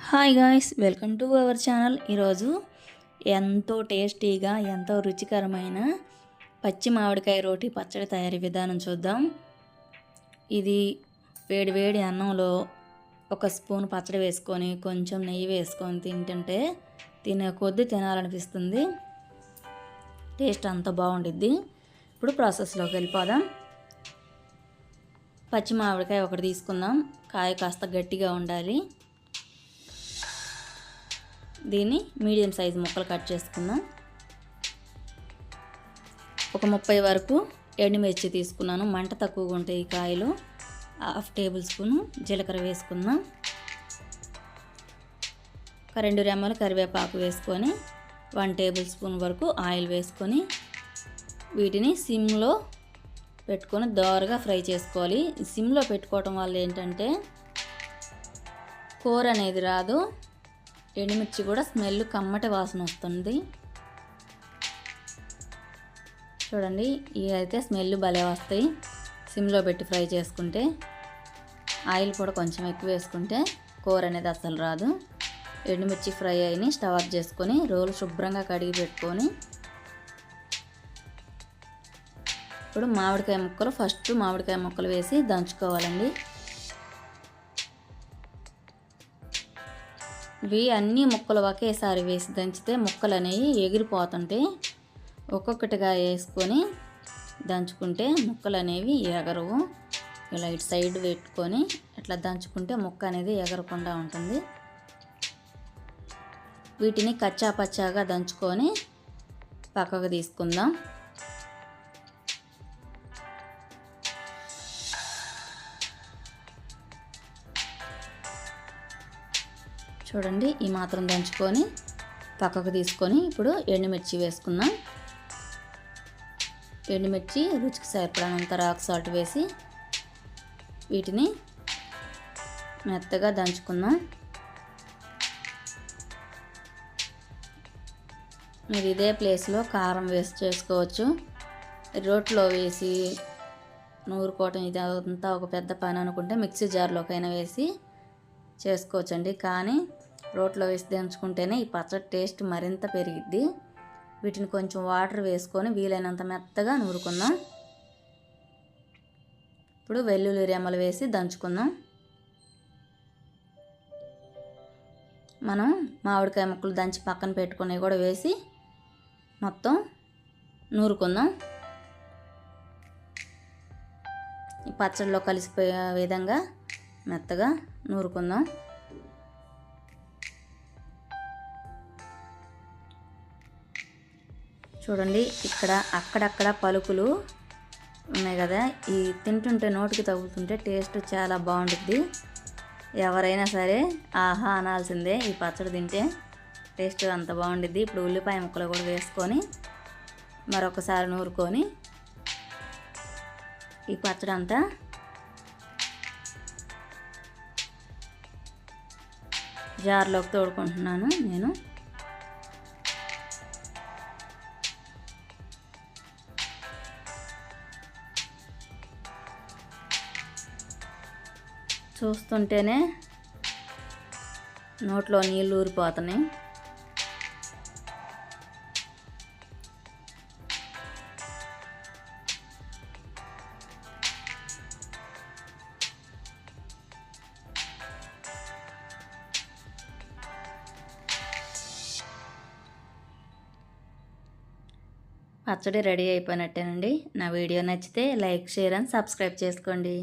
Hi guys, welcome to our channel. ఈరోజు ఎంతో టేస్టీగా ఎంతో రుచికరమైన పచ్చి మామిడికాయ రోటి పచ్చడి తయారీ విధానం చూద్దాం. ఇది వేడి వేడి అన్నంలో ఒక స్పూన్ పచ్చడి వేసుకొని కొంచెం నెయ్యి వేసుకొని తింటుంటే తినే కొద్దీ తినాలనిపిస్తుంది. టేస్ట్ అంత బాగుండిద్ది. ఇప్పుడు ప్రాసెస్లోకి వెళ్ళిపోదాం. పచ్చి మామిడికాయ ఒకటి తీసుకుందాం. కాయ కాస్త గట్టిగా ఉండాలి. దీన్ని మీడియం సైజు ముక్కలు కట్ చేసుకుందాం. ఒక 30 వరకు ఎండుమిర్చి తీసుకున్నాను. మంట తక్కువగా ఉంటాయి ఈ కాయలు. 1/2 టేబుల్ స్పూను జీలకర్ర వేసుకుందాం. ఒక 2 రెమ్మలు కరివేపాకు వేసుకొని 1 టేబుల్ స్పూన్ వరకు ఆయిల్ వేసుకొని వీటిని సిమ్లో పెట్టుకొని దోరగా ఫ్రై చేసుకోవాలి. సిమ్లో పెట్టుకోవటం వల్ల ఏంటంటే కూర అనేది రాదు. ఎండుమిర్చి కూడా స్మెల్ కమ్మటి వాసన వస్తుంది. చూడండి, ఇవి అయితే స్మెల్ భలే వస్తాయి సిమ్లో పెట్టి ఫ్రై చేసుకుంటే. ఆయిల్ కూడా కొంచెం ఎక్కువ వేసుకుంటే కూర అనేది అస్సలు రాదు. ఎండుమిర్చి ఫ్రై అయిన స్టవ్ ఆఫ్ చేసుకొని రోలు శుభ్రంగా కడిగి పెట్టుకొని ఇప్పుడు మామిడికాయ ముక్కలు వేసి దంచుకోవాలండి. ఇవి అన్ని ముక్కలు ఒకేసారి వేసి దంచితే ముక్కలు అనేవి ఎగిరిపోతుంటే ఒక్కొక్కటిగా వేసుకొని దంచుకుంటే ముక్కలు అనేవి ఎగరవు. ఇలా ఇటు సైడ్ పెట్టుకొని ఇట్లా దంచుకుంటే ముక్క అనేది ఎగరకుండా ఉంటుంది. వీటిని కచ్చా పచ్చాగా దంచుకొని పక్కకు తీసుకుందాం. చూడండి, ఈ మాత్రం దంచుకొని పక్కకు తీసుకొని ఇప్పుడు ఎండుమిర్చి వేసుకుందాం. ఎండుమిర్చి రుచికి సరిపడినంత రాక్ సాల్ట్ వేసి వీటిని మెత్తగా దంచుకుందాం. మీరు ఇదే ప్లేస్లో కారం వేసి చేసుకోవచ్చు. రోట్లో వేసి నూరుకోవటం ఇది అంతా ఒక పెద్ద పని అనుకుంటే మిక్సీ జార్లోకైనా వేసి చేసుకోవచ్చండి. కానీ రోట్లో వేసి దంచుకుంటేనే ఈ పచ్చడి టేస్ట్ మరింత పెరిగిద్ది. వీటిని కొంచెం వాటర్ వేసుకొని వీలైనంత మెత్తగా నూరుకుందాం. ఇప్పుడు వెల్లుల్లి రెమ్మలు వేసి దంచుకుందాం. మనం మామిడికాయ ముక్కలు దంచి పక్కన పెట్టుకుని కూడా వేసి మొత్తం నూరుకుందాం. ఈ పచ్చడిలో కలిసిపోయే విధంగా మెత్తగా నూరుకుందాం. చూడండి, ఇక్కడ అక్కడక్కడ పలుకులు ఉన్నాయి కదా, ఈ తింటుంటే నోటికి తగులుతుంటే టేస్ట్ చాలా బాగుంటుంది. ఎవరైనా సరే ఆహా అనాల్సిందే ఈ పచ్చడి తింటే. టేస్ట్ అంత బాగుంటుంది. ఇప్పుడు ఉల్లిపాయ ముక్కలు కూడా వేసుకొని మరొకసారి నూరుకొని ఈ పచ్చడి అంతా జార్లోకి తోడుకుంటున్నాను నేను. చూస్తుంటేనే నోట్లో నీళ్ళు ఊరిపోతున్నాయి. పచ్చడి రెడీ అయిపోయినట్టేనండి. నా వీడియో నచ్చితే లైక్, షేర్ అండ్ సబ్స్క్రైబ్ చేసుకోండి.